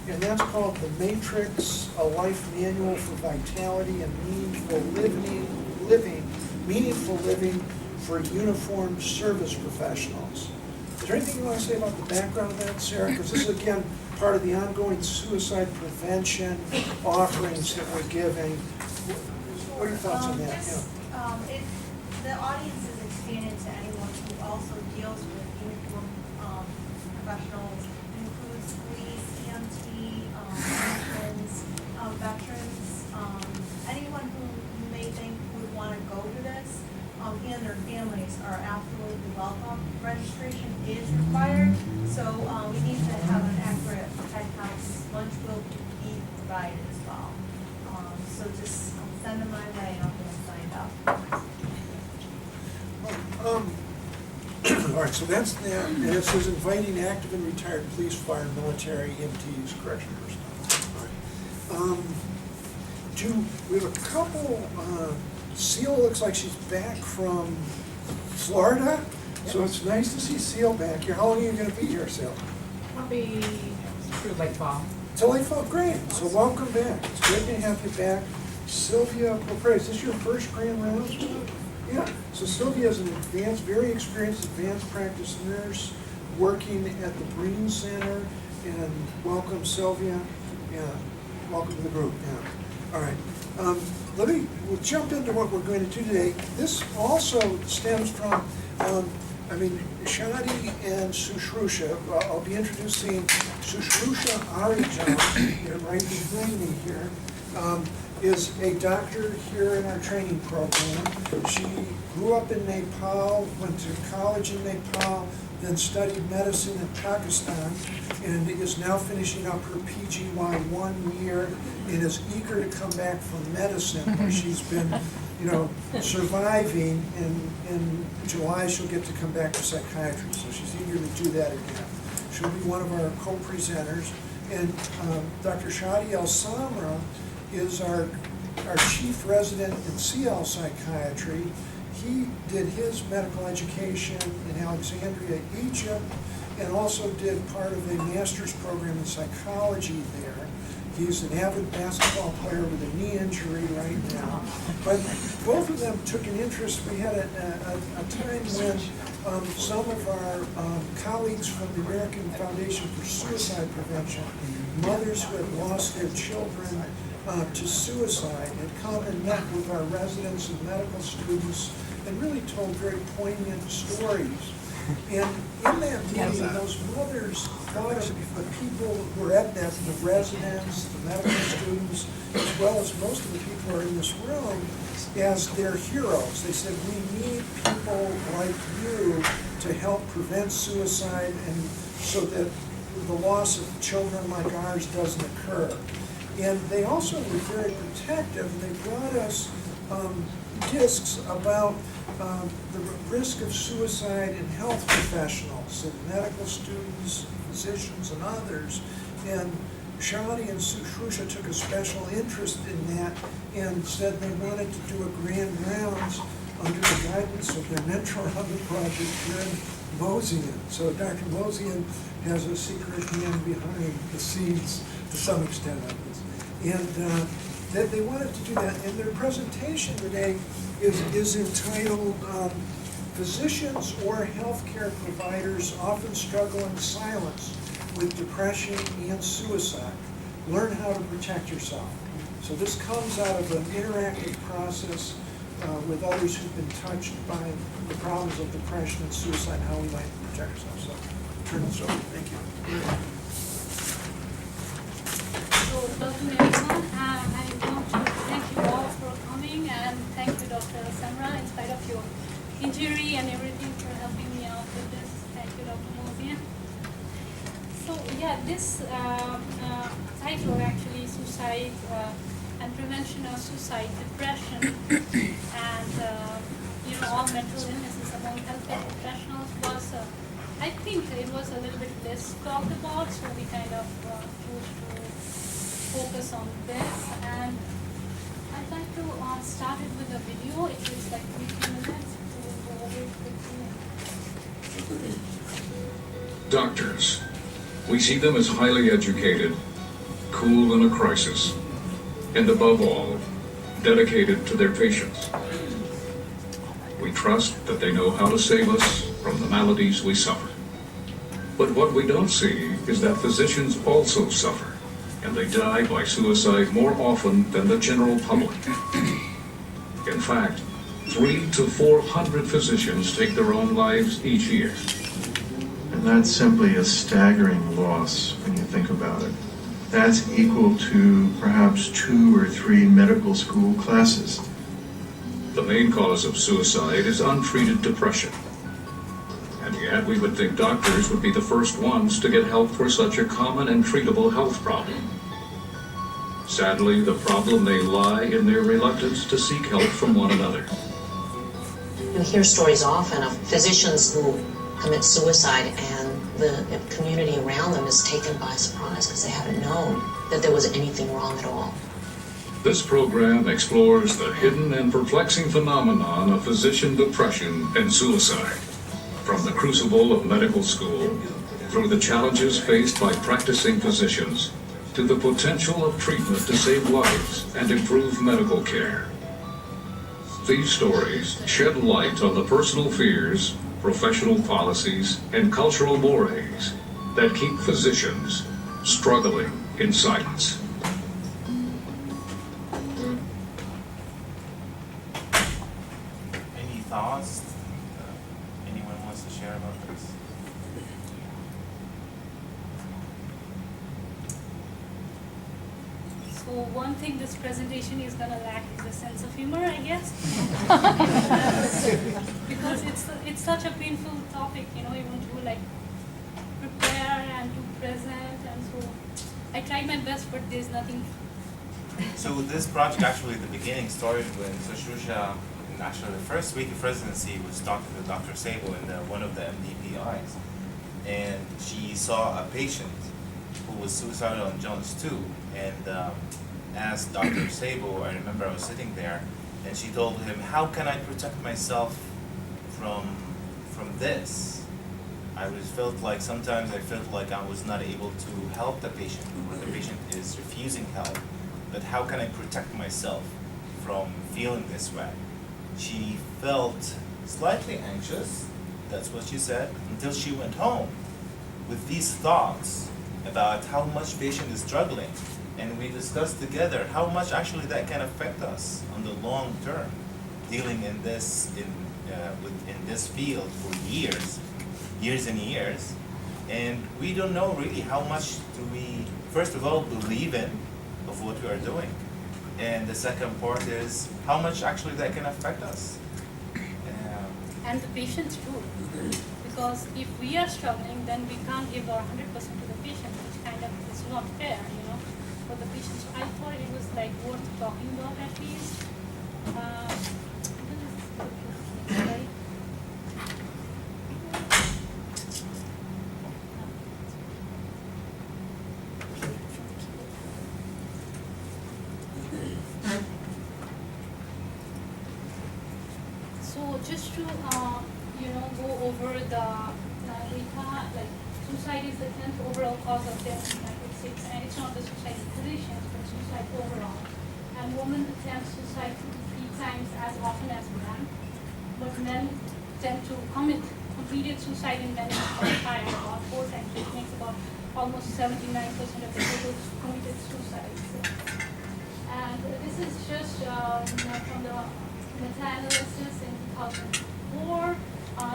and that's called The Matrix, A Life Manual for Vitality and Meaningful Living for Uniformed Service Professionals. Is there anything you want to say about the background of that, Sarah? Because this is, again, part of the ongoing suicide prevention offerings that we're giving. What are your thoughts on that? The audience is expanded to anyone who also deals with uniform professionals. It includes police, EMT, veterans, anyone who you may think would want to go to this, and their families are absolutely welcome. Registration is required, so we need to have an accurate head count. Lunch will be provided as well. So just send them my way and I'll get them signed up. All right, so that's that. And it says inviting active and retired police, fire, military, EMTs, correction personnel. All right. We have a couple, Seal looks like she's back from Florida, so it's nice to see Seal back here. How long are you going to be here, Seal? I'll be through late fall. Till I felt great, so welcome back. It's great to have you back. Sylvia Popre, is this your first Grand Rounds? Yeah, so Sylvia is an very experienced advanced practice nurse working at the Breen Center, and welcome Sylvia. Yeah, welcome to the group. Yeah. All right, we'll jump into what we're going to do today. This also stems from, Shadi and Sushrusha. I'll be introducing Sushrusha Arijan, right behind me here. Is a doctor here in our training program. She grew up in Nepal, went to college in Nepal, then studied medicine in Pakistan, and is now finishing up her PGY 1 year and is eager to come back from medicine, where she's been, surviving. In July, she'll get to come back to psychiatry, so she's eager to do that again. She'll be one of our co-presenters. And Dr. Shadi El-Samra is our chief resident in CL Psychiatry. He did his medical education in Alexandria, Egypt, and also did part of a master's program in psychology there. He's an avid basketball player with a knee injury right now. But both of them took an interest. We had a time when some of our colleagues from the American Foundation for Suicide Prevention, mothers who had lost their children to suicide, had come and met with our residents and medical students and really told very poignant stories. And in that meeting, those mothers thought of the people who were at that, the residents, the medical students, as well as most of the people who are in this room, as their heroes. They said, we need people like you to help prevent suicide and so that the loss of children like ours doesn't occur. And they also were very protective. They brought us discs about the risk of suicide in health professionals and medical students, physicians, and others. And Shadi and Sushrusha took a special interest in that and said they wanted to do a grand rounds under the guidance of their mentor on the project, Glenn Mosian. So Dr. Mosian has a secret hand behind the scenes to some extent on this. And that they wanted to do that. And their presentation today is entitled Physicians or Healthcare Providers Often Struggle in Silence with Depression and Suicide. Learn how to protect yourself. So this comes out of an interactive process with others who've been touched by the problems of depression and suicide, how we might protect ourselves. So turn this over. Thank you. So, welcome everyone. I want to thank you all for coming, and thank you, Dr. Samra, in spite of your injury and everything, for helping me out with this. Thank you, Dr. Mosian. So, yeah, this title actually, suicide and prevention of suicide, depression, and all mental illnesses among healthcare professionals was, I think it was a little bit less talked about, so we kind of chose to focus on this. And I'd like to start it with a video. It is like 15 minutes, so we'll go over it quickly. Doctors. We see them as highly educated, cool in a crisis, and above all, dedicated to their patients. We trust that they know how to save us from the maladies we suffer. But what we don't see is that physicians also suffer, and they die by suicide more often than the general public. In fact, 300 to 400 physicians take their own lives each year. And that's simply a staggering loss when you think about it. That's equal to perhaps 2 or 3 medical school classes. The main cause of suicide is untreated depression. And yet we would think doctors would be the first ones to get help for such a common and treatable health problem. Sadly, the problem may lie in their reluctance to seek help from one another. You hear stories often of physicians who commit suicide and the community around them is taken by surprise because they haven't known that there was anything wrong at all. This program explores the hidden and perplexing phenomenon of physician depression and suicide. From the crucible of medical school, through the challenges faced by practicing physicians, to the potential of treatment to save lives and improve medical care. These stories shed light on the personal fears, professional policies, and cultural mores that keep physicians struggling in silence. Any thoughts anyone wants to share about this? So one thing this presentation is gonna lack is a sense of humor, I guess. Because it's such a painful topic, even to like prepare and to present, and so I tried my best, but there's nothing. So this project actually at the beginning started when Sushruta, actually the first week of residency, was talking to Dr. Sabo in one of the MDPIs, and she saw a patient who was suicidal on Jones 2, and asked Dr. Sabo, I remember I was sitting there, and she told him, how can I protect myself from this? Sometimes I felt like I was not able to help the patient, or the patient is refusing help, but how can I protect myself from feeling this way? She felt slightly anxious, that's what she said, until she went home with these thoughts about how much patient is struggling. And we discussed together how much actually that can affect us on the long term, dealing in this in this field for years and years. And we don't know really how much do we, first of all, believe in of what we are doing. And the second part is how much actually that can affect us. And the patients too. Because if we are struggling, then we can't give our 100% to the patient, which kind of is not fair, for the patients. So I thought it was like worth talking about at least. Right? So just to go over the data, like suicide is the 10th overall cause of death in the United States, and it's not the suicide in physicians, but suicide overall. And women attempt suicide 2 to 3 times as often as men, but men tend to completed suicide in men is higher, about 4 times, which makes about almost 79% of the total committed suicides. And this is just from the meta-analysis in 2004.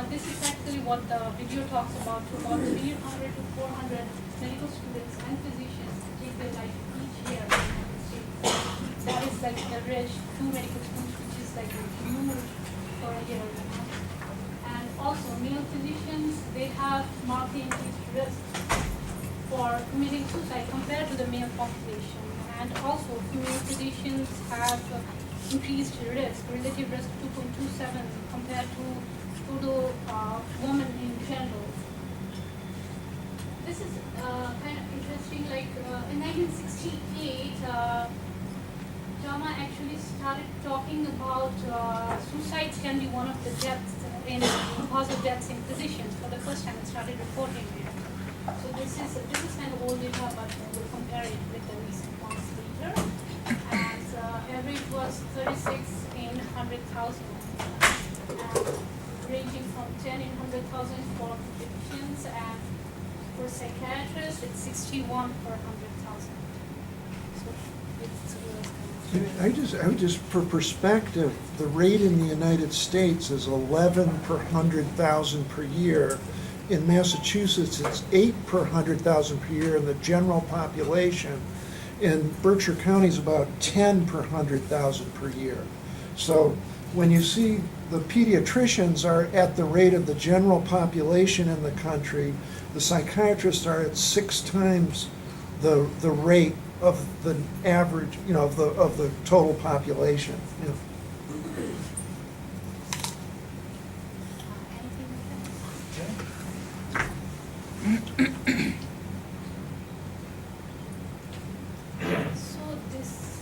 This is actually what the video talks about. About 300 to 400 medical students and physicians take their life each year in the United States. That is like the average 2 medical students, which is like huge for a year. And also, male physicians, they have markedly increased risk for committing suicide compared to the male population. And also, female physicians have increased risk, relative risk 2.27 compared to total women in general. This is kind of interesting. Like in 1968, JAMA actually started talking about suicides can be one of the deaths cause of deaths in physicians. For the first time, it started reporting it. So this is kind of old data, but we'll compare it with the recent. 4,000 for physicians, and for psychiatrists, it's 61 per 100,000. So it's I just, for perspective, the rate in the United States is 11 per 100,000 per year. In Massachusetts, it's 8 per 100,000 per year in the general population. In Berkshire County is about 10 per 100,000 per year. So when you see the pediatricians are at the rate of the general population in the country, the psychiatrists are at 6 times the rate of the average, of the total population. So this,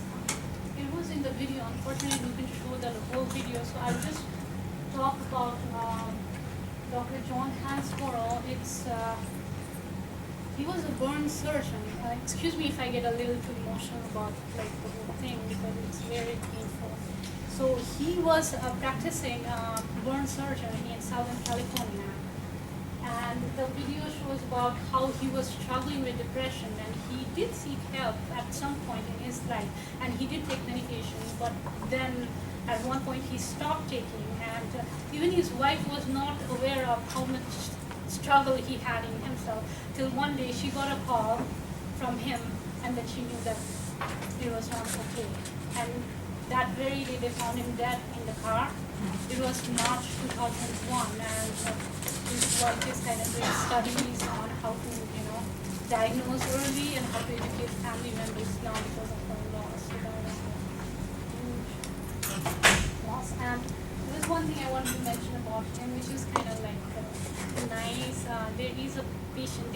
it was in the video, unfortunately we couldn't show the whole video, so I'll just talk about Dr. John Hansborough. He was a burn surgeon. Excuse me if I get a little too emotional about the whole thing because it's very painful. So he was practicing burn surgeon in Southern California. And the video shows about how he was struggling with depression, and he did seek help at some point in his life, and he did take medication, but then at one point he stopped taking, and even his wife was not aware of how much struggle he had in himself, till one day she got a call from him, and then she knew that it was not okay. And that very day they found him dead in the car. It was March 2001, and his wife is kind of doing studies on how to, diagnose early and how to educate family members now because of her loss. So that was a huge loss. And there's one thing I wanted to mention about him, which is kind of nice. There is a patient.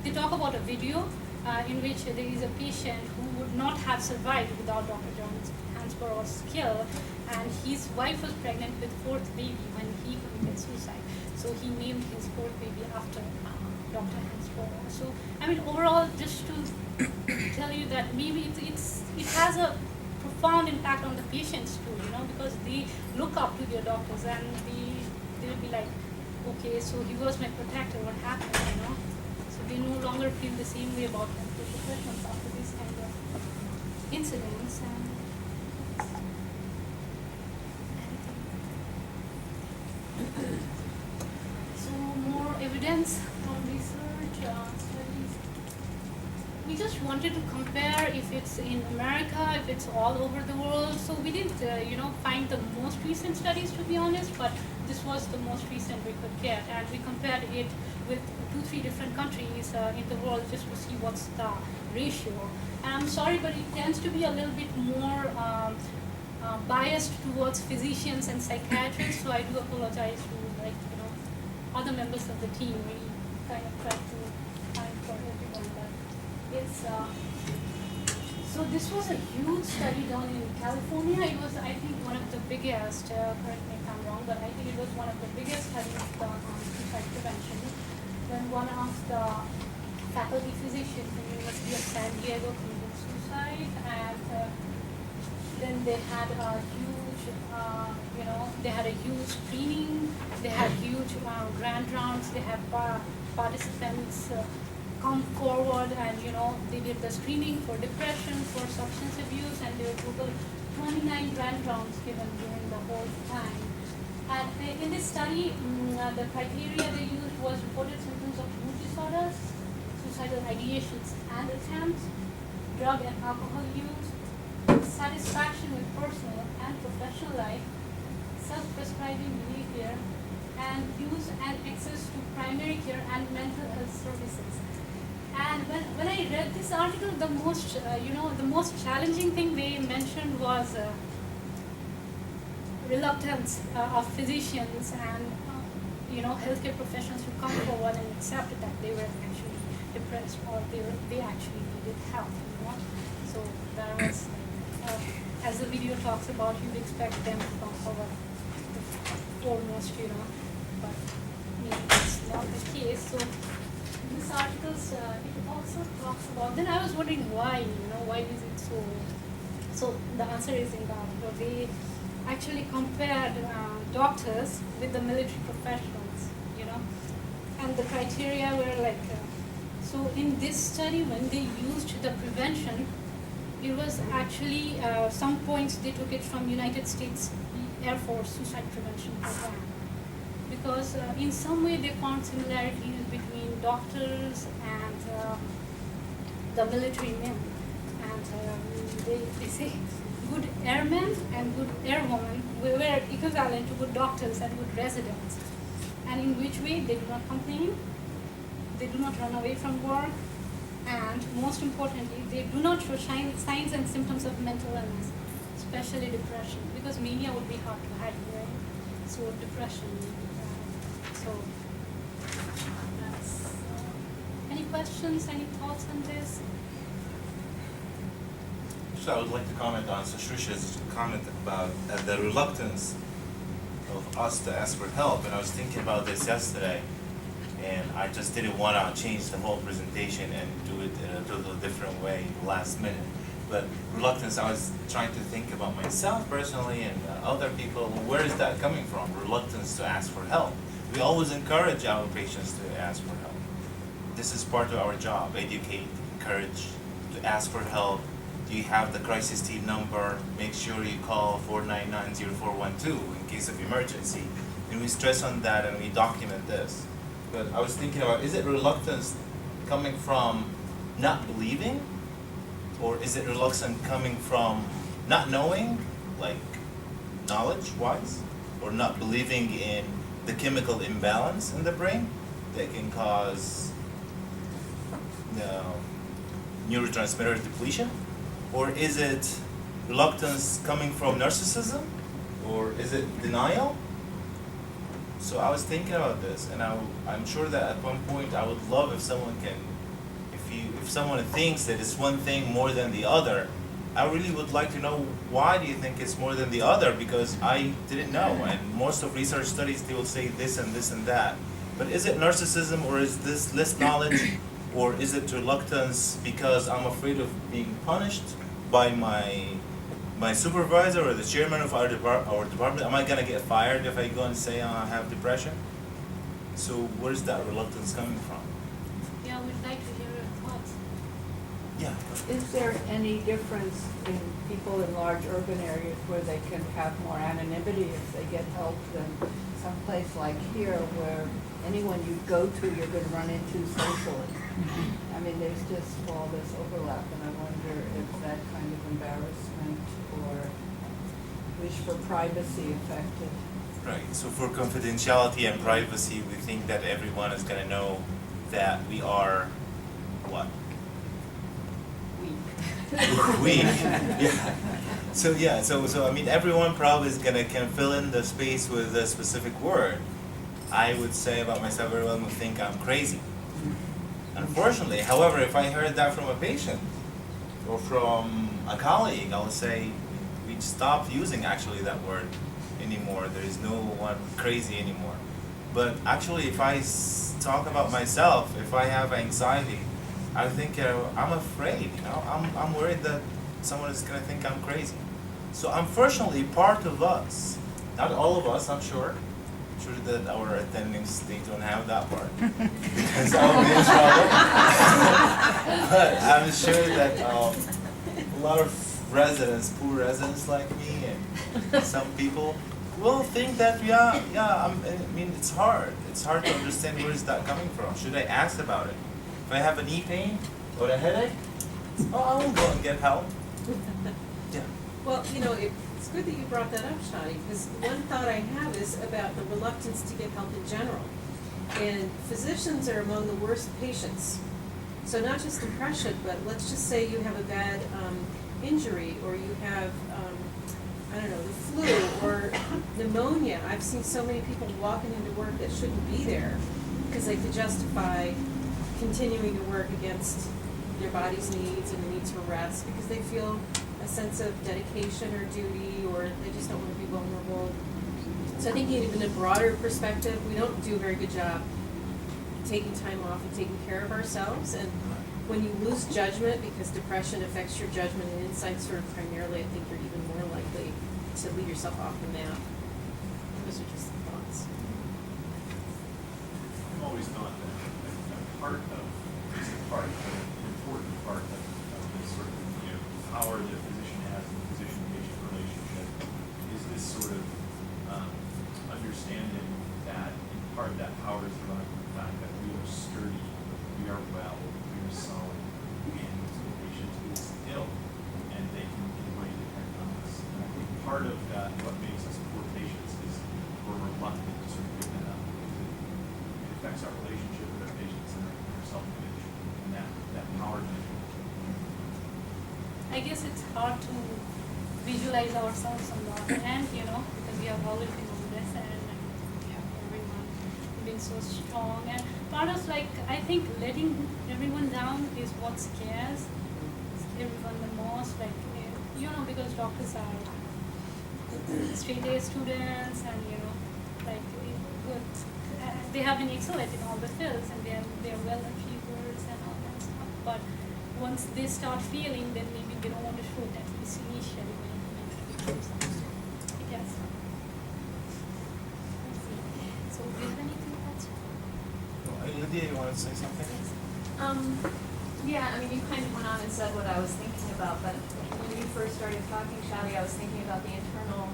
They talk about a video in which there is a patient who would not have survived without Dr. John Hansborough's skill, and his wife was pregnant with 4th baby when he committed suicide. So he named his 4th baby after Dr. Hansborough. So overall, just to tell you that maybe it has a profound impact on the patients too, because they look up to their doctors and they'll be like, okay, so he was my protector, what happened, So they no longer feel the same way about mental professionals after these kind of incidents. So more evidence from research studies. We just wanted to compare if it's in America, if it's all over the world. So we didn't, find the most recent studies, to be honest, but this was the most recent we could get, and we compared it with 2-3 different countries in the world just to see what's the ratio. And I'm sorry, but it tends to be a little bit more biased towards physicians and psychiatrists, so I do apologize to other members of the team. We kind of try to find for everyone, but it's so this was a huge study done in California. It was, I think, one of the biggest, correct me if I'm wrong, but I think it was one of the biggest studies done on suicide prevention. When one of the faculty physicians from the University of San Diego committed suicide, and then they had a huge, they had a huge screening, they had huge grand rounds, they had participants come forward and, they did the screening for depression, for substance abuse, and there were total 29 grand rounds given during the whole time. And in this study, the criteria they used was reported symptoms of mood disorders, suicidal ideations and attempts, drug and alcohol use, satisfaction with personal and professional life, self-prescribing behavior, and use and access to primary care and mental health services. And when I read this article, the most challenging thing they mentioned was reluctance of physicians and healthcare professionals to come forward and accept that they were actually depressed or they actually needed help. So that was, as the video talks about, you'd expect them to come forward foremost, but maybe that's not the case. So this article, it also talks about, then I was wondering why, why is it so? So the answer is in the article. They actually compared doctors with the military professionals, and the criteria were like, so in this study when they used the prevention, it was actually, some points they took it from United States Air Force suicide prevention program. Because in some way they found similarities between doctors and the military men. And they say good airmen and good airwomen were equivalent to good doctors and good residents. And in which way they do not complain, they do not run away from work, and most importantly, they do not show signs and symptoms of mental illness, especially depression, because mania would be hard to hide, right? So depression. So that's. Any questions? Any thoughts on this? So I would like to comment on Satrusha's comment about the reluctance of us to ask for help, and I was thinking about this yesterday, and I just didn't want to change the whole presentation and do it in a totally different way last minute. But reluctance, I was trying to think about myself personally and other people. Where is that coming from? Reluctance to ask for help. We always encourage our patients to ask for help. This is part of our job: educate, encourage, to ask for help. Do you have the crisis team number? Make sure you call 499-0412 in case of emergency. And we stress on that and we document this. But I was thinking about, is it reluctance coming from not believing? Or is it reluctance coming from not knowing, like knowledge-wise? Or not believing in the chemical imbalance in the brain that can cause neurotransmitter depletion? Or is it reluctance coming from narcissism? Or is it denial? So I was thinking about this, and I'm sure that at one point I would love if someone can, if someone thinks that it's one thing more than the other, I really would like to know why do you think it's more than the other, because I didn't know, and most of research studies, they will say this and this and that. But is it narcissism, or is this less knowledge, or is it reluctance because I'm afraid of being punished by my supervisor or the chairman of our department? Am I gonna get fired if I go and say I have depression? So where's that reluctance coming from? Yeah, we'd like to hear your thoughts. Yeah. Is there any difference in people in large urban areas where they can have more anonymity if they get help than someplace like here where anyone you go to you're going to run into socially? I mean, there's just all this overlap, and I wonder if that kind of embarrassment or wish for privacy affected. Right, so for confidentiality and privacy, we think that everyone is gonna know that we are, what? Weak, yeah. So I mean, everyone probably is can fill in the space with a specific word. I would say about myself, everyone would think I'm crazy. Unfortunately, however, if I heard that from a patient or from a colleague, I would say we stopped using actually that word anymore. There is no one crazy anymore. But actually, if I talk about myself, if I have anxiety, I think I'm afraid. I'm worried that someone is gonna think I'm crazy. So unfortunately, part of us, not all of us, I'm sure that our attendings, they don't have that part, because I'll be in trouble. But I'm sure that a lot of residents, poor residents like me, and some people will think that I mean, it's hard to understand where is that coming from. Should I ask about it? If I have a knee pain or a headache, I will go and get help. Yeah. Well, it's good that you brought that up, Shadi, because one thought I have is about the reluctance to get help in general. And physicians are among the worst patients. So not just depression, but let's just say you have a bad injury, or you have, the flu or pneumonia. I've seen so many people walking into work that shouldn't be there because they could justify continuing to work against their body's needs and the needs for rest because they feel a sense of dedication or duty, or they just don't want to be vulnerable. So I think even in a broader perspective, we don't do a very good job taking time off and taking care of ourselves. And when you lose judgment, because depression affects your judgment and insight sort of primarily, I think you're even more likely to leave yourself off the map. Those are just the thoughts. I'm always thought that a part of, at least a part, an important part of this sort of, power that a physician has in the physician-patient relationship is this sort of understanding that in part that power is derived from the fact that we are sturdy, we are well, we are solid, and the patient is ill, and they can in a way depend on us. And I think part of that, what makes us poor patients, is we're reluctant to sort of give that up because it affects our relationship with our patients and our self-image, and that power dynamic. I guess it's hard to visualize ourselves on the other hand, because we have always been on this end and everyone being so strong. And part of I think letting everyone down is what scares everyone the most. Because doctors are straight A students and good. They have been excellent in all the fields and they're well achievers and all that stuff. But once they start feeling, then maybe they don't want to show that this initially. Yes. So do you have anything else? Lydia, you wanted to say something? Yeah, I mean, you kind of went on and said what I was thinking about, but when you first started talking, Shadi, I was thinking about the internal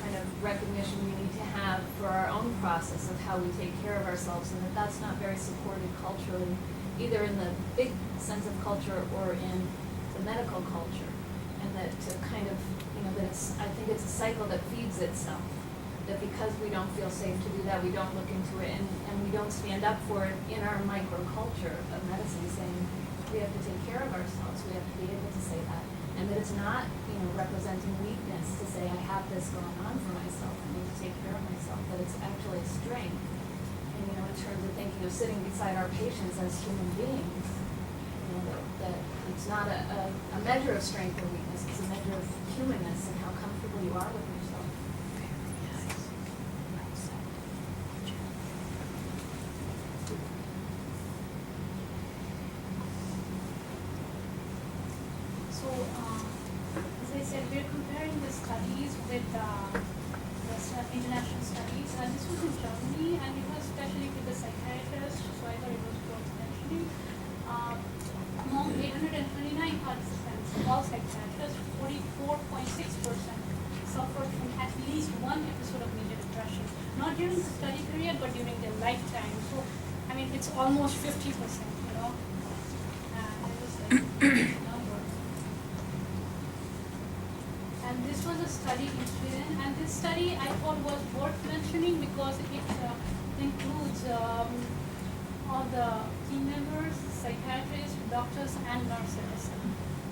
kind of recognition we need to have for our own process of how we take care of ourselves, and that's not very supported culturally, either in the big sense of culture or in the medical culture. And that to kind of, that I think it's a cycle that feeds itself. That because we don't feel safe to do that, we don't look into it, and we don't stand up for it in our microculture of medicine, saying we have to take care of ourselves, we have to be able to say that, and that it's not, representing weakness to say I have this going on for myself, I need to take care of myself, that it's actually a strength. And in terms of thinking of sitting beside our patients as human beings, that it's not a measure of strength or weakness, it's a measure of humanness and how comfortable you are with yourself. So, as I said, we're comparing the studies with the international studies. This was in Germany, and it was especially with the psychiatrists, so I thought it was worth mentioning. Among 829 participants, all psychiatrists, 44.6% suffered from at least one episode of major depression. Not during the study period, but during their lifetime. So, it's almost 50%, And it was a huge number. And this was a study in Sweden, and this study I thought was worth mentioning because it includes all the team members, psychiatrists, doctors, and nurses.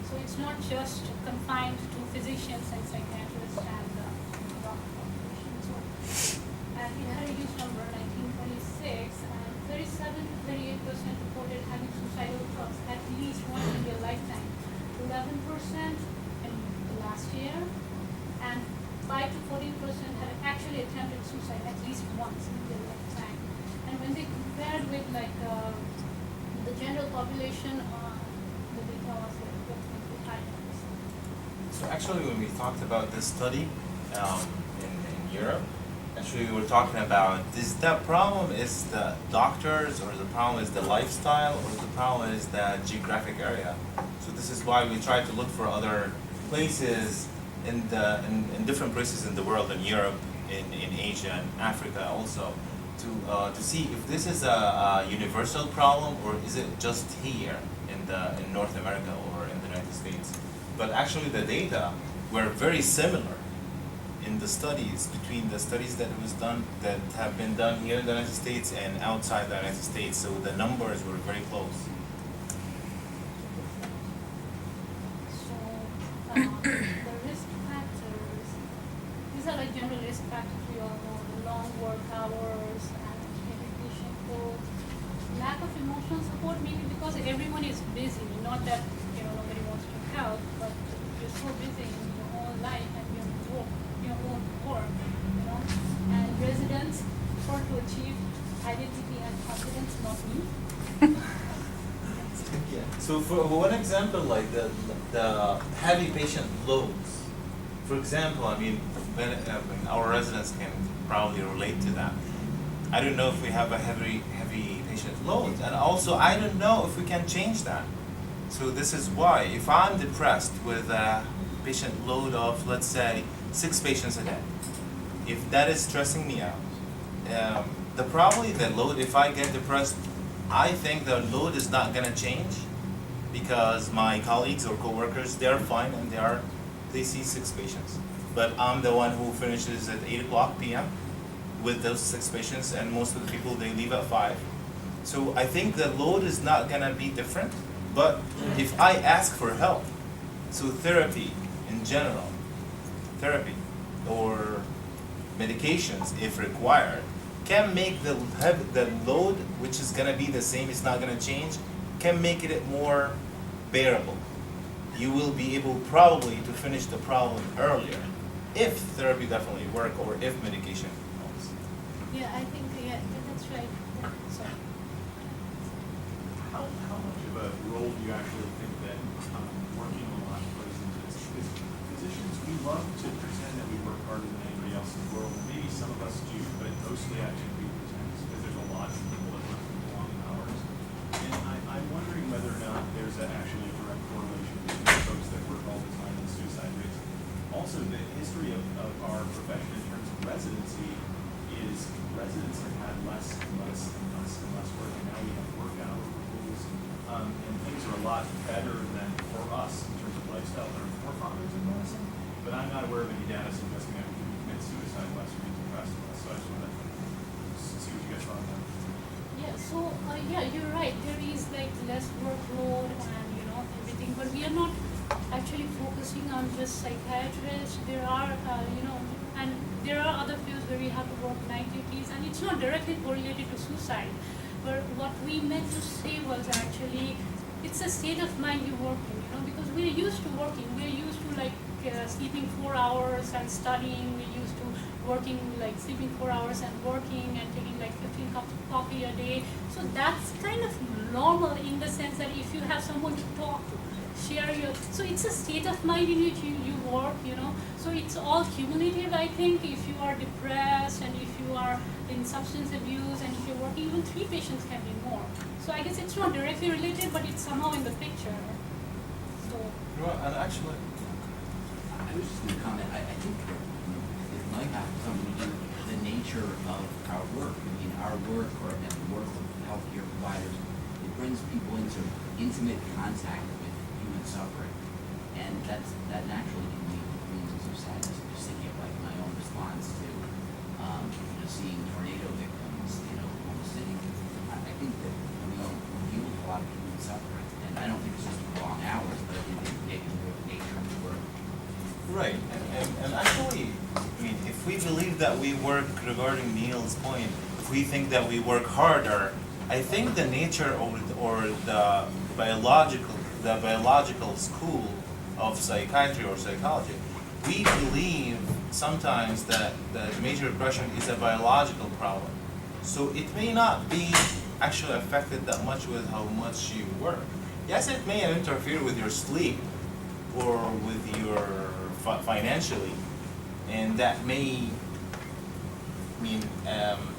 So it's not just confined to physicians and psychiatrists and doctor population. So, and it had a huge number, 1926, and 37 to 38% reported having suicidal thoughts at least once in their lifetime, 11% in the last year, and 5 to 14% had actually attempted suicide at least once in their lifetime. And when they compared with the general population, the data was definitely higher. So actually, when we talked about this study in Europe, actually we were talking about the problem is the doctors, or the problem is the lifestyle, or the problem is the geographic area. So this is why we try to look for other places in different places in the world, in Europe, in Asia, and Africa also, to see if this is a universal problem or is it just here in North America or in the United States. But actually the data were very similar in the studies, between the studies that have been done here in the United States and outside the United States. So the numbers were very close. So the risk factors, these are like general risk factors we all know, the long work hours and medication growth, lack of emotional support, maybe because everyone is busy, not that nobody wants to help, but you're so busy in your own life and your own work, and residents for to achieve identity and confidence, not me. Yeah. So for one example, like the heavy patient loads. For example, when our residents can probably relate to that. I don't know if we have a heavy patient load, and also I don't know if we can change that. So this is why, if I'm depressed with a patient load of, let's say, 6 patients a day, if that is stressing me out, the load, if I get depressed, I think the load is not gonna change because my colleagues or coworkers, they're fine and they see 6 patients. But I'm the one who finishes at 8 o'clock p.m. with those 6 patients, and most of the people, they leave at 5. So I think the load is not gonna be different, but if I ask for help, so therapy in general, therapy or medications if required, can make the load, which is gonna be the same, it's not gonna change, can make it more bearable. You will be able probably to finish the problem earlier if therapy definitely work or if medication helps. Yeah, I think, that's right. Yeah, sorry. How much of a role do you actually think that working on a lot plays into this? Because physicians, we love to pretend that we work harder than anybody else in the world. Maybe some of us do, but mostly actually we pretend because there's a lot of people that work long hours. And I'm wondering whether or not there's actually a direct correlation between folks that work all the time and suicide rates. Also, the history of our profession in terms of residency is residents have had less and less and less and less work, and now we have work hour rules, and things are a lot better than for us in terms of lifestyle than our forefathers in medicine. But I'm not aware of any data suggesting that we can commit suicide less or be depressed less. So I just want to see what you guys thought of that. Yeah, so, you're right, there is like less workload and, everything, but we are not actually focusing on just psychiatrists. There are, and there are other fields where we have to work night duties, and it's not directly correlated to suicide. But what we meant to say was actually, it's a state of mind you work in, because we're used to working, we're used to sleeping 4 hours and studying, we're used to working, sleeping 4 hours and working and taking 15 cups of coffee a day. So that's kind of normal in the sense that if you have someone to talk to, share your, so it's a state of mind in which you work, so it's all cumulative. I think if you are depressed and if you are in substance abuse and if you're working, even 3 patients can be more. So I guess it's not directly related, but it's somehow in the picture. So. Well, and actually, I was just going to comment. I think it might have something to do with the nature of our work. I mean, our work and the work of healthcare providers, it brings people into intimate contact with human suffering, and that naturally can lead to feelings of sadness. Just thinking of my own response to seeing tornado victims in Oklahoma City. I think that we deal with a lot of human suffering, and I don't think it's just the long hours, but I think it's the nature of the work. right, and actually, if we believe that we work, regarding Neil's point, if we think that we work harder, I think the nature or the biological school of psychiatry or psychology, we believe sometimes that the major depression is a biological problem. So it may not be actually affected that much with how much you work. Yes, it may interfere with your sleep or with your financially, and that may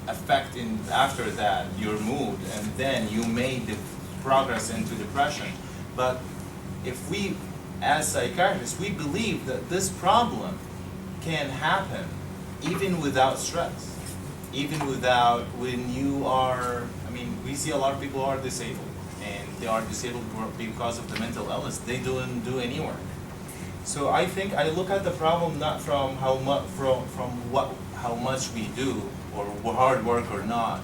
affect after that your mood, and then you may progress into depression. But if we, as psychiatrists, we believe that this problem can happen even without stress, even without when you are, we see a lot of people are disabled, and they are disabled because of the mental illness. They don't do any work. So I think I look at the problem not from how much we do or hard work or not.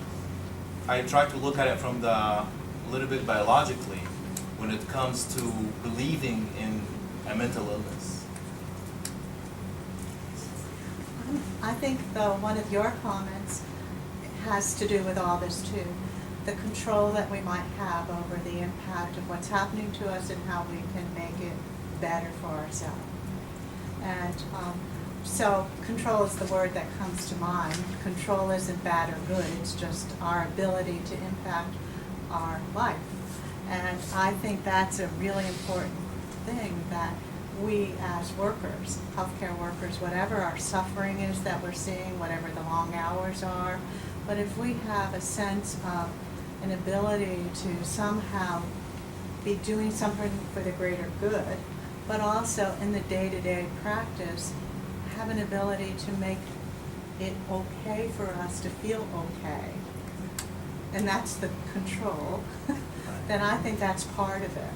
I try to look at it from a little bit biologically when it comes to believing in a mental illness. I think, though, one of your comments has to do with all this too. The control that we might have over the impact of what's happening to us and how we can make it better for ourselves. And so control is the word that comes to mind. Control isn't bad or good, it's just our ability to impact our life. And I think that's a really important thing, that we as workers, healthcare workers, whatever our suffering is that we're seeing, whatever the long hours are, But if we have a sense of an ability to somehow be doing something for the greater good, but also in the day-to-day practice, have an ability to make it okay for us to feel okay, and that's the control, then I think that's part of it.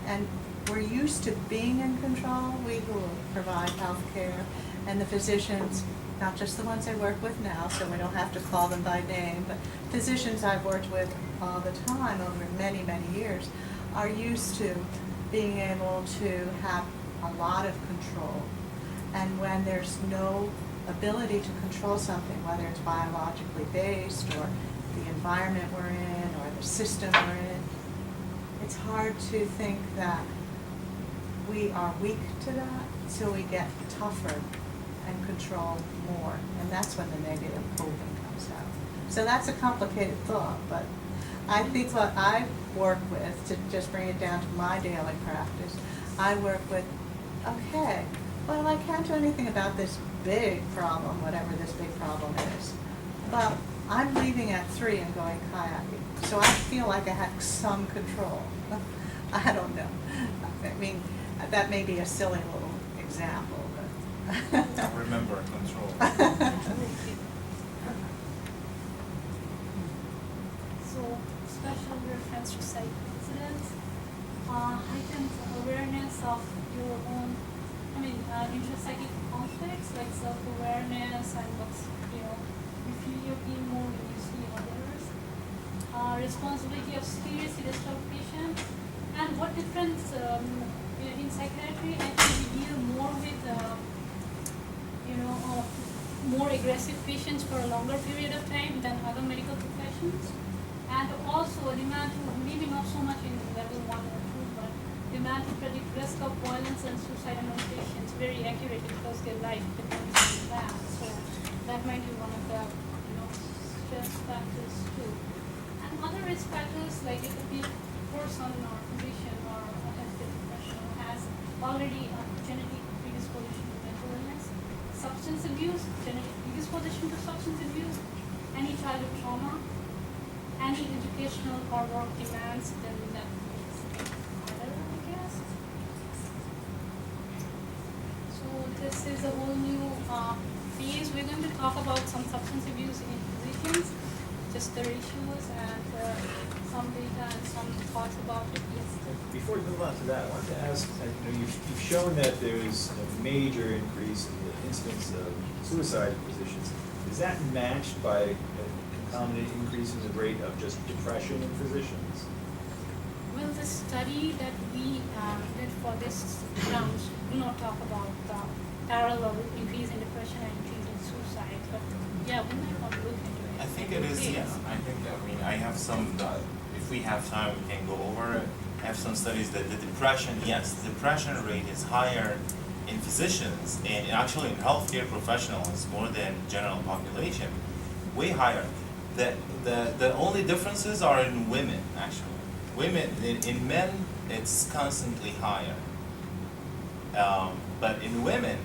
And we're used to being in control, we who provide health care, and the physicians, not just the ones I work with now, so we don't have to call them by name, but physicians I've worked with all the time over many, many years are used to being able to have a lot of control. And when there's no ability to control something, whether it's biologically based or the environment we're in or the system we're in, it's hard to think that we are weak to that, so we get tougher and control more, and that's when the negative coping comes out. So that's a complicated thought, but I think what I work with, to just bring it down to my daily practice, I work with, okay, well, I can't do anything about this big problem, whatever this big problem is, but I'm leaving at 3 and going kayaking, so I feel like I have some control. I don't know. I mean, that may be a silly little example, but. Remember control. So, special reference to psych incidents, heightened awareness of your own, intrapsychic conflicts, like self-awareness and what's, you feel your pain more when you see others. Responsibility of seriously disturbed patients, and what difference in psychiatry, I think we deal more with, more aggressive patients for a longer period of time than other medical professions. And also a demand to, maybe not so much in level 1 or 2, but demand to predict risk of violence and suicide among patients very accurately because their life depends on that. So that might be one of the stress factors too. And other risk factors, like if a person or physician or a healthcare professional has already a genetic predisposition to mental illness, substance abuse, genetic predisposition to substance abuse, any childhood trauma, any educational or work demands, then that is harder, I guess. So this is a whole new phase. We're going to talk about some substance abuse in physicians, just the ratios and some data and some thoughts about it. Yes. Before we move on to that, I wanted to ask, you've shown that there's a major increase in the incidence of suicide in physicians. Is that matched by a concomitant increase in the rate of just depression in physicians? Well, the study that we did for this round do not talk about the parallel increase in depression and increase in suicide, but yeah, we might want to look into it. I think it is, yeah. I have some, if we have time, we can go over it. I have some studies that the depression, yes, the depression rate is higher in physicians and actually in healthcare professionals more than general population, way higher. The only differences are in women, actually. Women, in men, it's constantly higher. But in women,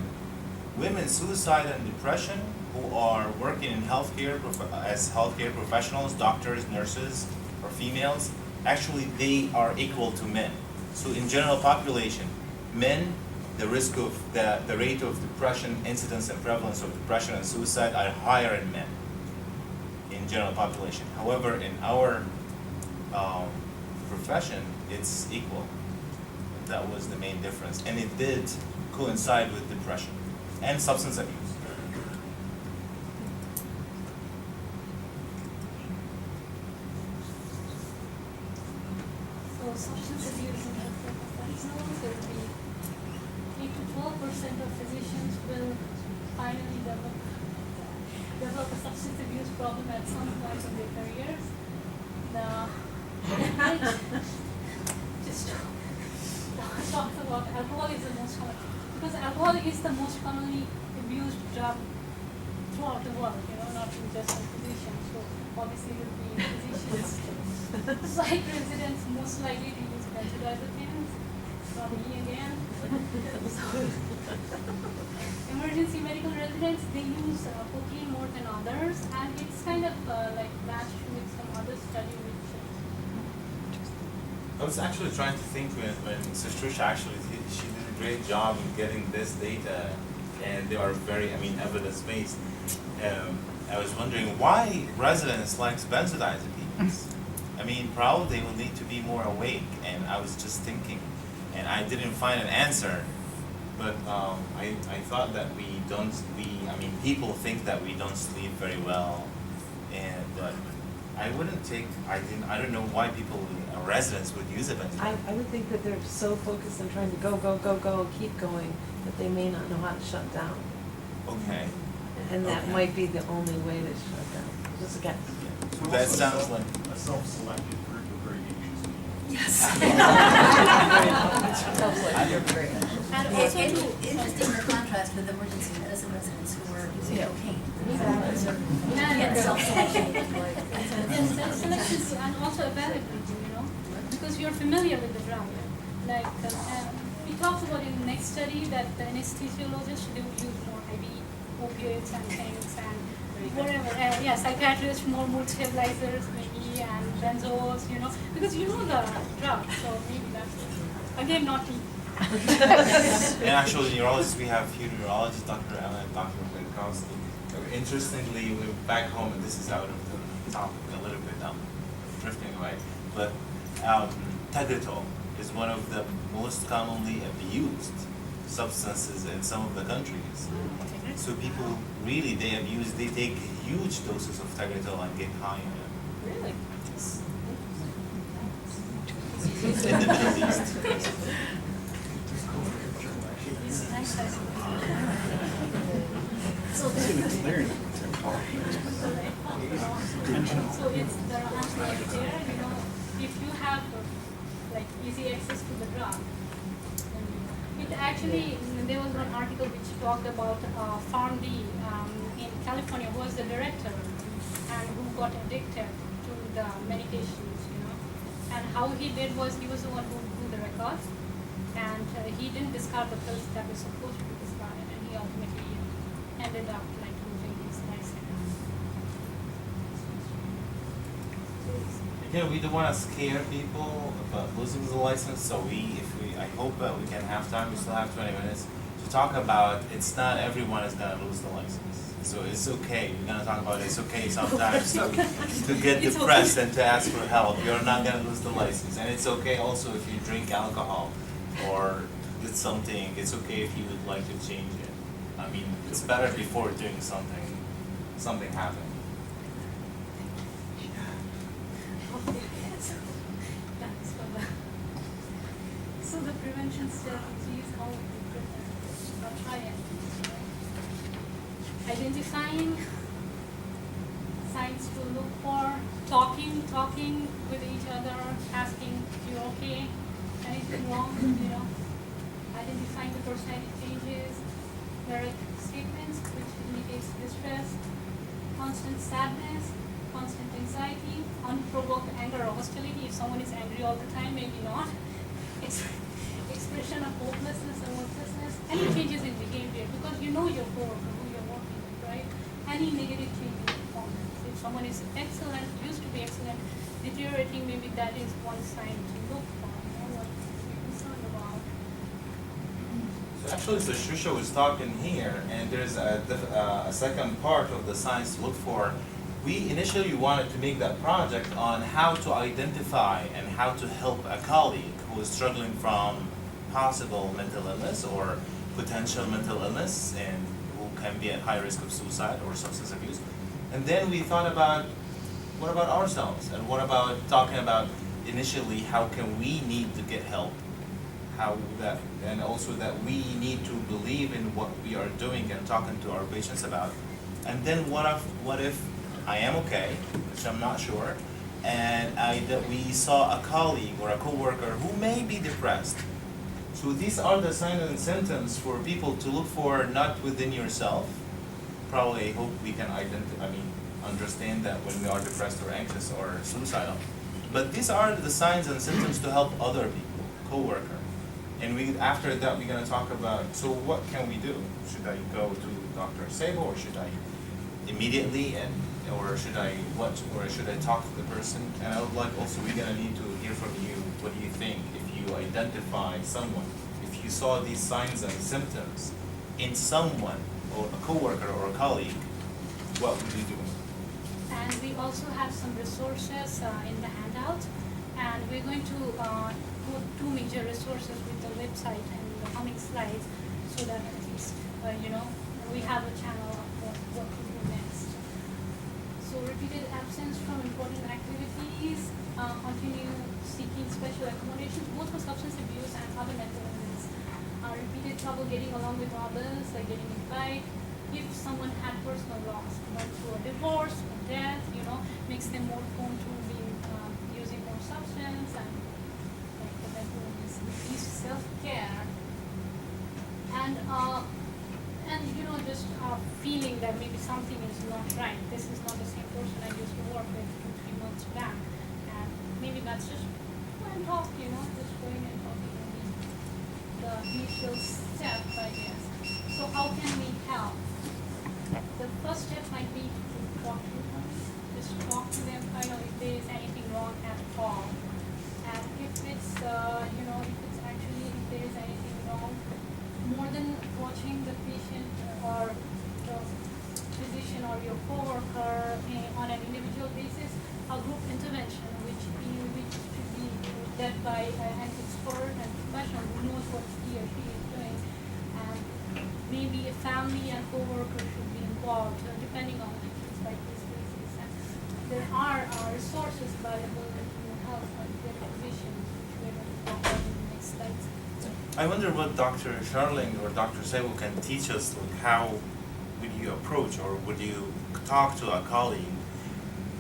suicide and depression who are working in healthcare as healthcare professionals, doctors, nurses, or females, actually they are equal to men. So in general population, men, the risk of the rate of depression, incidence and prevalence of depression and suicide are higher in men in general population. However, in our profession, it's equal. That was the main difference, and it did coincide with depression and substance abuse. So substance abuse in healthcare professionals, there will be 8 to 12% of physicians will finally develop a substance abuse problem at some point in their careers. Just talk about alcohol is the most common, because alcohol is the most commonly abused drug throughout the world, not just in physicians. So obviously it will be physicians, psych residents most likely to use benzodiazepines, from me again. Emergency medical residents, they use cocaine more than others, and it's kind of like matched with some other study which I was actually trying to think when Sister Trisha actually she did a great job in getting this data, and they are very, evidence-based. I was wondering why residents like benzodiazepines. Probably they will need to be more awake, and I was just thinking, and I didn't find an answer, but I thought that people think that we don't sleep very well, but I don't know why residents would use it. I would think that they're so focused on trying to go, keep going, that they may not know how to shut down. Okay. And that might be the only way to shut down. Just again. So that sounds like a self-selected group of very anxious people. Yes. and also too, Interesting the contrast with emergency medicine residents who were using cocaine. and Again, self-selection. yes, self-selection and also availability, because you're familiar with the drug. Like we talked about in the next study that the anesthesiologists they would use more IV opioids and things and whatever. Psychiatrists more mood stabilizers maybe and benzos, because you know the drug, so maybe that's it. Again, not me. And actually, neurologists, we have few neurologists, Dr. Ella and Dr. Winkowski. Interestingly, we're back home, and this is out of the topic a little bit, drifting away, but Tegretol is one of the most commonly abused substances in some of the countries. So people really, they take huge doses of Tegretol and get high on it. Really? In the Middle East. So it's the answer right there, if you have easy access to the drug. It actually, there was one article which talked about PharmD in California, who was the director and who got addicted to the medications, And how he did was he was the one who drew the records, and he didn't discard the pills that were supposed to be discarded, and he ultimately ended up losing his license. We don't want to scare people about losing the license, so I hope that we can have time, we still have 20 minutes, to talk about it's not everyone is going to lose the license. So it's okay, we're going to talk about it's okay sometimes to get depressed and to ask for help. You're not going to lose the license. And it's okay also if you drink alcohol or did something, it's okay if you would like to change it. It's better before doing something happened. So the prevention strategies, how we prevent, I'll try it. Identifying signs to look for, talking with each other, asking, you okay, anything wrong, identifying the personality changes, direct statements which indicates distress, constant sadness, constant anxiety, unprovoked anger or hostility. If someone is angry all the time, maybe not. Expression of hopelessness or worthlessness, any changes in behavior, because you know your coworker who you're working with, right? Any negative change in performance. If someone is excellent, used to be excellent, deteriorating, maybe that is one sign to look for, what to be concerned about. So actually, the Shusha was talking here, and there's a second part of the signs to look for. We initially wanted to make that project on how to identify and how to help a colleague who is struggling from possible mental illness or potential mental illness and who can be at high risk of suicide or substance abuse. And then we thought about what about ourselves, and what about talking about initially how can we need to get help, and also that we need to believe in what we are doing and talking to our patients about. And then what if I am okay, which I'm not sure, and that we saw a colleague or a coworker who may be depressed. So these are the signs and symptoms for people to look for, not within yourself. Probably, I hope we can understand that when we are depressed or anxious or suicidal. But these are the signs and symptoms to help other people, coworker. And after that, we're gonna talk about, so what can we do? Should I go to Dr. Sabo, or should I immediately, or should I talk to the person? And I would like also, we're gonna need to hear from you, what do you think if you identify someone, if you saw these signs and symptoms in someone, or a coworker or a colleague, what would you do? And we also have some resources in the handout, and we're going to put two major resources with the website and the coming slides, so that at least we have a channel of what to do next. So repeated absence from important activities, continue seeking special accommodations both for substance abuse and other mental illness. Repeated trouble getting along with others, like getting in fight. If someone had personal loss, through a divorce or death, makes them more prone to being using more substance and like the mental illness. Increased self-care and just feeling that maybe something is not right. This is not the same person I used to work with 2-3 months back, and maybe that's just one talk, just going and talking the initial step, I guess. So how can we help? The first step might be to talk to them, just talk to them, find out if there is anything wrong at all. And if it's, if there is anything wrong, more than watching the patient or the physician or your coworker on an individual basis, a group intervention which should be led by an expert and professional who knows what he or she is doing. And maybe a family and coworker should be involved, depending on the case-by-case basis. And there are resources available to help their physicians, which we're going to talk about in the next slides. I wonder what Dr. Sharling or Dr. Sabo can teach us, how would you approach, or would you talk to a colleague?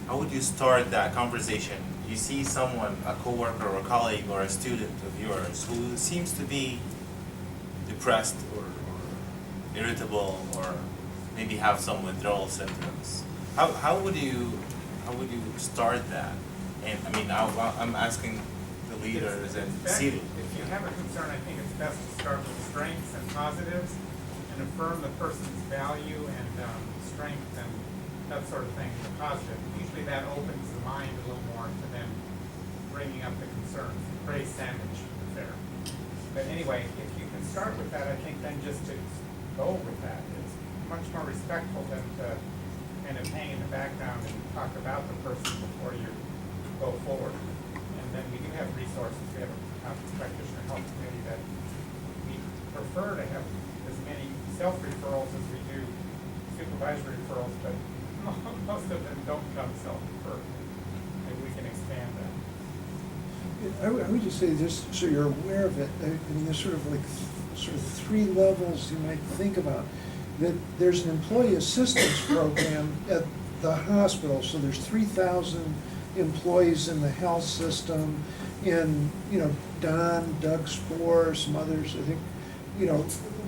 How would you start that conversation? You see someone, a coworker or a colleague or a student of yours who seems to be depressed or irritable, or maybe have some withdrawal symptoms. How would you start that? And I mean, I'm asking the leaders and see. If you have a concern, I think it's best to start with strengths and positives, and affirm the person's value and strength and that sort of thing, the positive. Usually that opens the mind a little more to then bringing up the concerns. The praise sandwich is there. But anyway, if you can start with that, I think then just to go with that is much more respectful than to kind of hang in the background and talk about the person before you go forward. And then we do have resources. We have a practitioner health committee that we prefer to have as many self-referrals as we do supervisory referrals, but most of them don't come self-referred. Maybe we can expand that. I would just say, just so you're aware of it, I mean, there's sort of 3 levels you might think about. That there's an employee assistance program at the hospital, so there's 3,000 employees in the health system, in, Doug Spohr, some others, I think,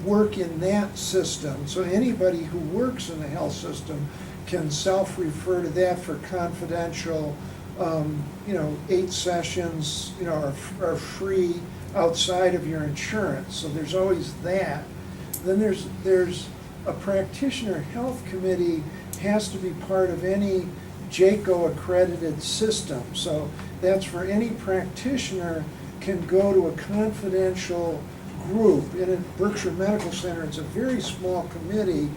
work in that system. So anybody who works in the health system can self-refer to that for confidential, 8 sessions, are free outside of your insurance. So there's always that. Then there's a practitioner health committee has to be part of any JCAHO accredited system. So that's for any practitioner can go to a confidential group. In a Berkshire Medical Center, it's a very small committee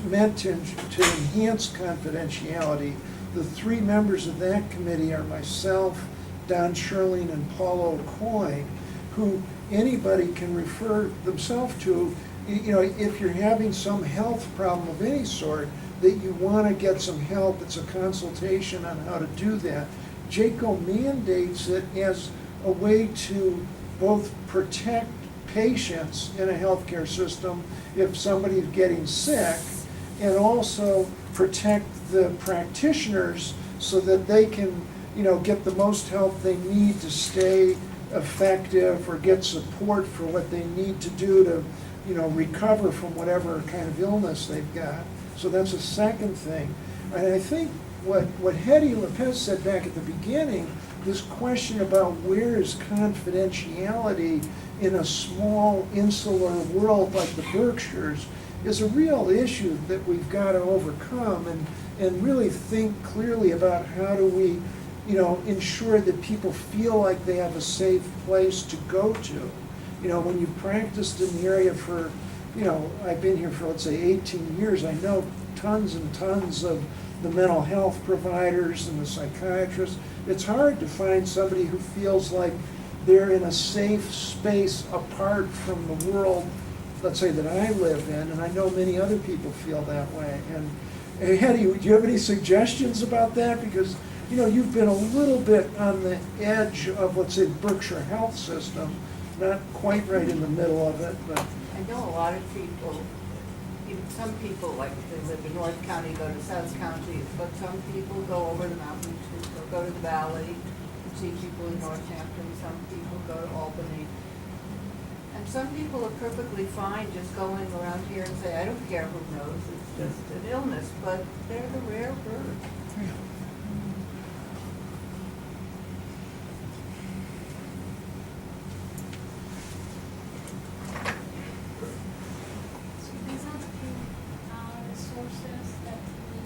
meant to enhance confidentiality. The 3 members of that committee are myself, Don Sherling, and Paul O'Coin, who anybody can refer themselves to, if you're having some health problem of any sort, that you want to get some help. It's a consultation on how to do that. JCAHO mandates it as a way to both protect patients in a healthcare system if somebody's getting sick, and also protect the practitioners so that they can, get the most help they need to stay effective or get support for what they need to do to, recover from whatever kind of illness they've got. So that's a second thing. And I think what Hedy Lopez said back at the beginning, this question about where is confidentiality in a small insular world like the Berkshires is a real issue that we've got to overcome and really think clearly about how do we, ensure that people feel like they have a safe place to go to. When you've practiced in the area for, I've been here for, let's say, 18 years, I know tons and tons of the mental health providers and the psychiatrists. It's hard to find somebody who feels like they're in a safe space apart from the world, let's say, that I live in, and I know many other people feel that way. And Hetty, do you have any suggestions about that? Because, you've been a little bit on the edge of, let's say, Berkshire Health System, not quite right in the middle of it, but. I know a lot of people, some people, like if they live in North County, go to South County, but some people go over the mountains, or go to the valley, and see people in Northampton, some people go to Albany. And some people are perfectly fine just going around here and say, I don't care who knows, it's just an illness, but they're the rare bird. So these are the few resources that we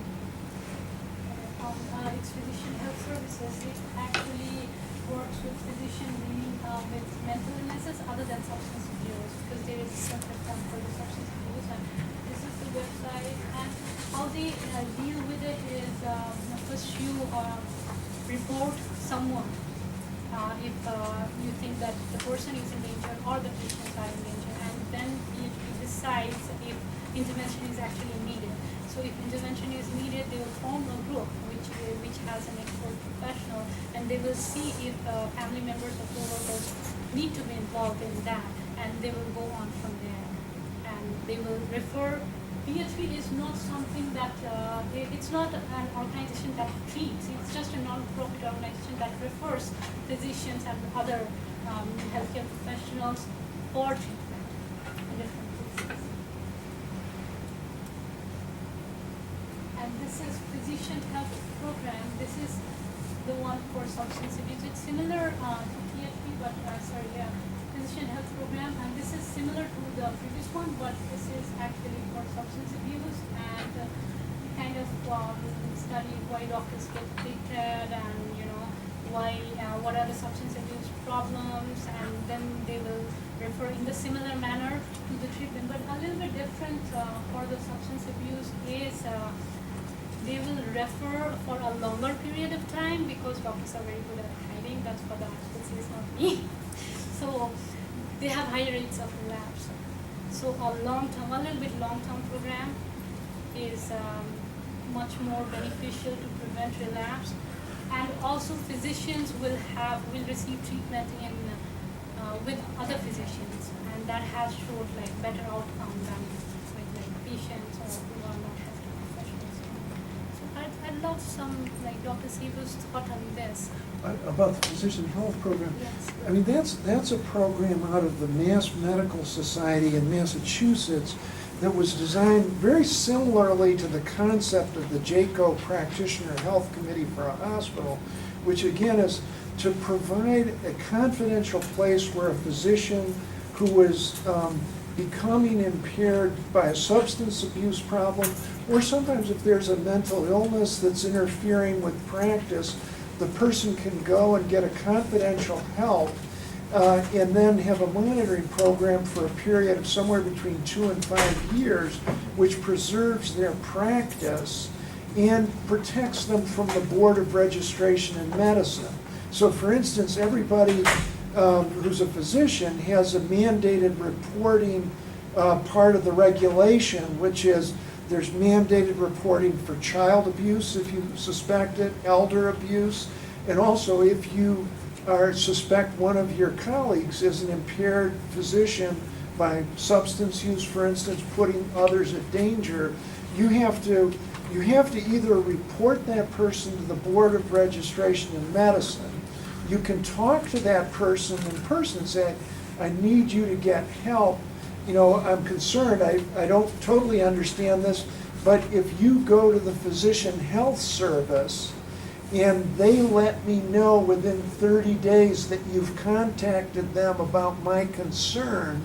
it's Physician Health Services. It actually works with physicians dealing with mental illnesses other than substance abuse, because there is a separate fund for the substance abuse, and this is the website. And how they deal with it is first you report someone if you think that the person is in danger or the patients are in danger, and then it decides if intervention is actually needed. So if intervention is needed, they will form a group which has an expert professional, and they will see if family members or co-workers need to be involved in that, and they will go on from there. And they will refer. PHP is not something that, it's not an organization that treats, it's just a non-profit organization that refers physicians and other healthcare professionals for treatment in different places. And this is Physician Health Program. This is the one for substance abuse. It's similar to PHP, but Physician Health Program, and this is similar to the previous one, but this is actually for substance abuse, and we kind of study why doctors get treated, and why what are the substance abuse problems, and then they will refer in the similar manner to the treatment. But a little bit different for the substance abuse is they will refer for a longer period of time, because doctors are very good at hiding. That's what the article says, not me. So they have higher rates of relapse. So a little bit long-term program is much more beneficial to prevent relapse. And also physicians will receive treatment in with other physicians, and that has showed better outcome than with patients or who are not healthcare professionals. So I'd love some Dr. Seabu's thought on this. About the Physician Health Program. Yes. I mean, that's a program out of the Mass Medical Society in Massachusetts that was designed very similarly to the concept of the JCAHO Practitioner Health Committee for a hospital, which again is to provide a confidential place where a physician who is becoming impaired by a substance abuse problem, or sometimes if there's a mental illness that's interfering with practice, the person can go and get a confidential help and then have a monitoring program for a period of somewhere between 2 and 5 years, which preserves their practice and protects them from the Board of Registration in Medicine. So for instance, everybody who's a physician has a mandated reporting part of the regulation, which is there's mandated reporting for child abuse if you suspect it, elder abuse, and also if you suspect one of your colleagues is an impaired physician by substance use, for instance, putting others at danger, you have to either report that person to the Board of Registration in Medicine. You can talk to that person in person and say, I need you to get help. I'm concerned, I don't totally understand this, but if you go to the Physician Health Service and they let me know within 30 days that you've contacted them about my concern,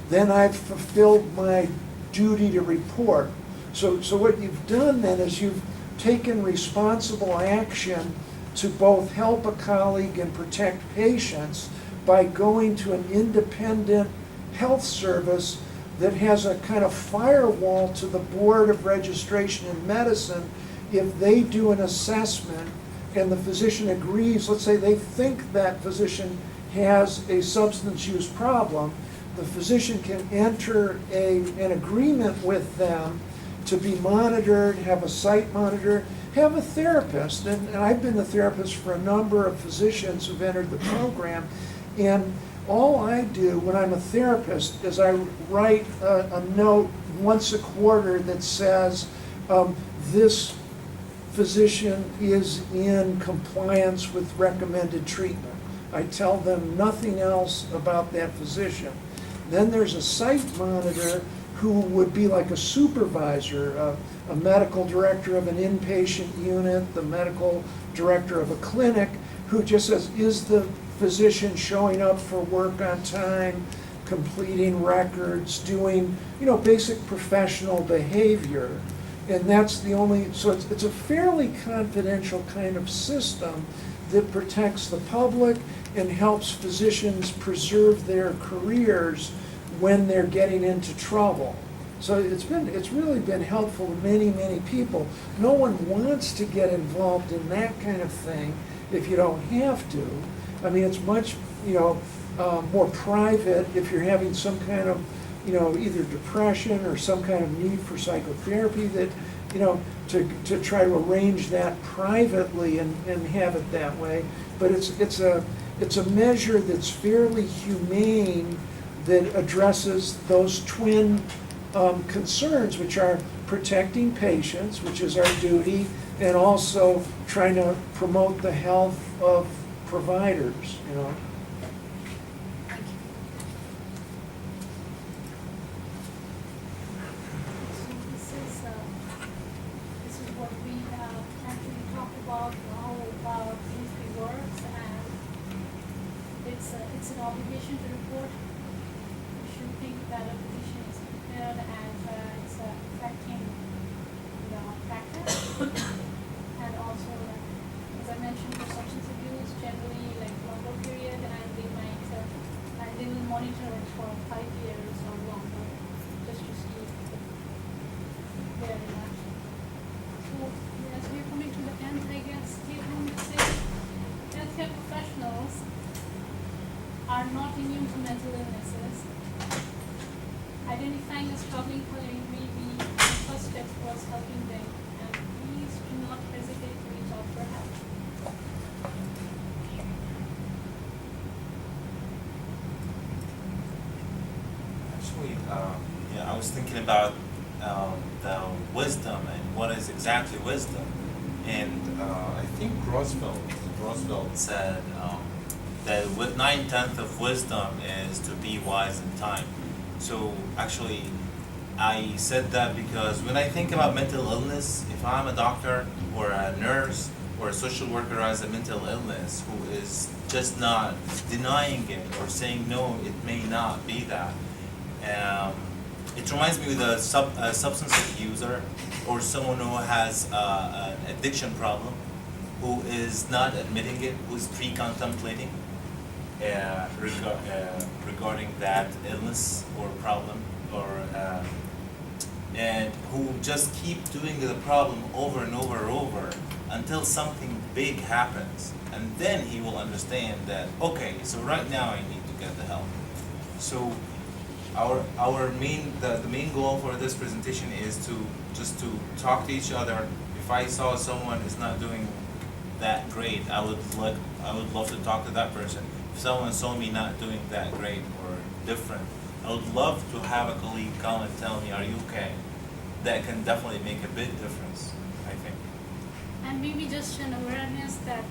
then I've fulfilled my duty to report. So what you've done then is you've taken responsible action to both help a colleague and protect patients by going to an independent health service that has a kind of firewall to the Board of Registration in Medicine. If they do an assessment and the physician agrees, let's say they think that physician has a substance use problem, the physician can enter an agreement with them to be monitored, have a site monitor, have a therapist. And I've been the therapist for a number of physicians who've entered the program. And all I do when I'm a therapist is I write a note once a quarter that says, this physician is in compliance with recommended treatment. I tell them nothing else about that physician. Then there's a site monitor who would be like a supervisor, a medical director of an inpatient unit, the medical director of a clinic, who just says, is the physician showing up for work on time, completing records, doing, basic professional behavior. And that's the only, so it's a fairly confidential kind of system that protects the public and helps physicians preserve their careers when they're getting into trouble. So it's really been helpful to many, many people. No one wants to get involved in that kind of thing if you don't have to. I mean, it's much, more private if you're having some kind of, either depression or some kind of need for psychotherapy that, to try to arrange that privately and have it that way. But it's a measure that's fairly humane that addresses those twin concerns, which are protecting patients, which is our duty, and also trying to promote the health of providers, This is what we actually talked about, how industry works, and it's an obligation to report. We should think that a physician is prepared and it's affecting the practice. And also, as I mentioned, for substance abuse, generally like longer period, and they will monitor it for 5 years or longer, just to see their reaction. So as we're coming to the end, I guess take home message: healthcare professionals are not immune to mental illnesses. Identifying a struggling colleague may be the first step towards helping them, and please do not hesitate to reach out for help. Actually, I was thinking about the wisdom and what is exactly wisdom. And I think Roosevelt said that 9/10 of wisdom is to be wise in time. So actually, I said that because when I think about mental illness, if I'm a doctor or a nurse or a social worker has a mental illness who is just not denying it or saying no, it may not be that. It reminds me of a substance abuser or someone who has an addiction problem, who is not admitting it, who is pre-contemplating regarding that illness or problem, or and who just keep doing the problem over and over and over until something big happens, and then he will understand that, okay, so right now I need to get the help. So our the main goal for this presentation is to just to talk to each other. If I saw someone is not doing that great, I would love to talk to that person. If someone saw me not doing that great or different, I would love to have a colleague come and tell me, are you okay? That can definitely make a big difference, I think. And maybe just an awareness that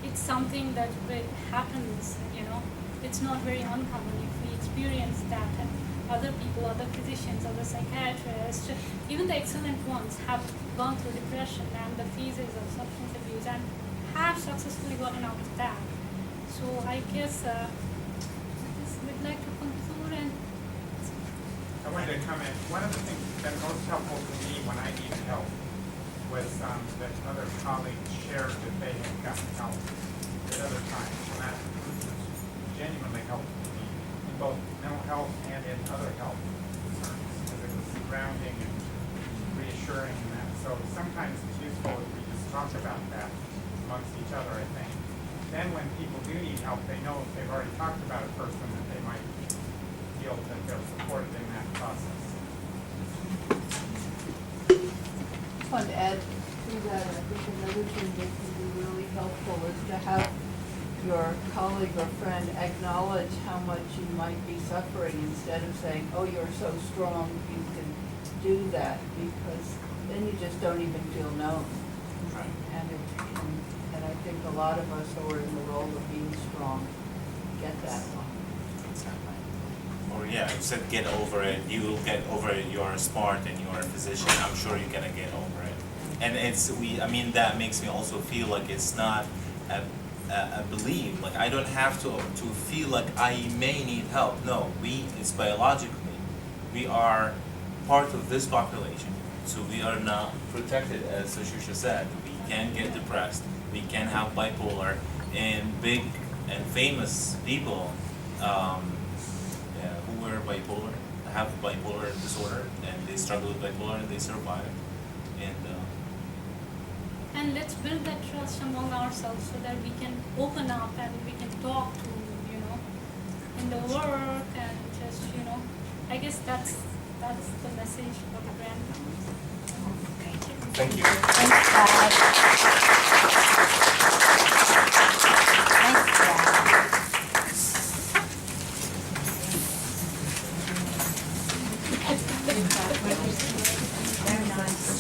it's something that happens, It's not very uncommon. If we experience that and other people example, other physicians, other psychiatrists, even the excellent ones have gone through depression and the phases of substance abuse and have successfully gotten out of that. So I guess we'd like to conclude and I wanted to comment, one of the things that most helpful to me when I needed help was that other colleagues shared that they had gotten help at other times. And that was genuinely helpful to me in both mental health and in other health concerns, because it was grounding and reassuring in that. So sometimes it's useful if we just talk about that amongst each other, I think. Then when people do need help, they know if they've already talked about a person that they might feel that they're supported in that process. Just want to add to that, I think another thing that can be really helpful is to have your colleague or friend acknowledge how much you might be suffering instead of saying, oh, you're so strong, you can do that, because then you just don't even feel known. Right. And I think a lot of us who are in the role of being strong get that one. Exactly. Or yeah, you said get over it, you will get over it, you're smart and you're a physician, I'm sure you're gonna get over it. And that makes me also feel like it's not a belief, like I don't have to feel like I may need help. No, it's biologically, we are part of this population, so we are not protected, as Shusha said. We can get depressed, we can have bipolar, and big and famous people who were bipolar, have bipolar disorder, and they struggle with bipolar and they survive. and let's build that trust among ourselves so that we can open up and we can talk to, in the work and just, I guess that's the message for the grandparents. Thank you. Thanks, Dad. Thanks, Dad. Very nice.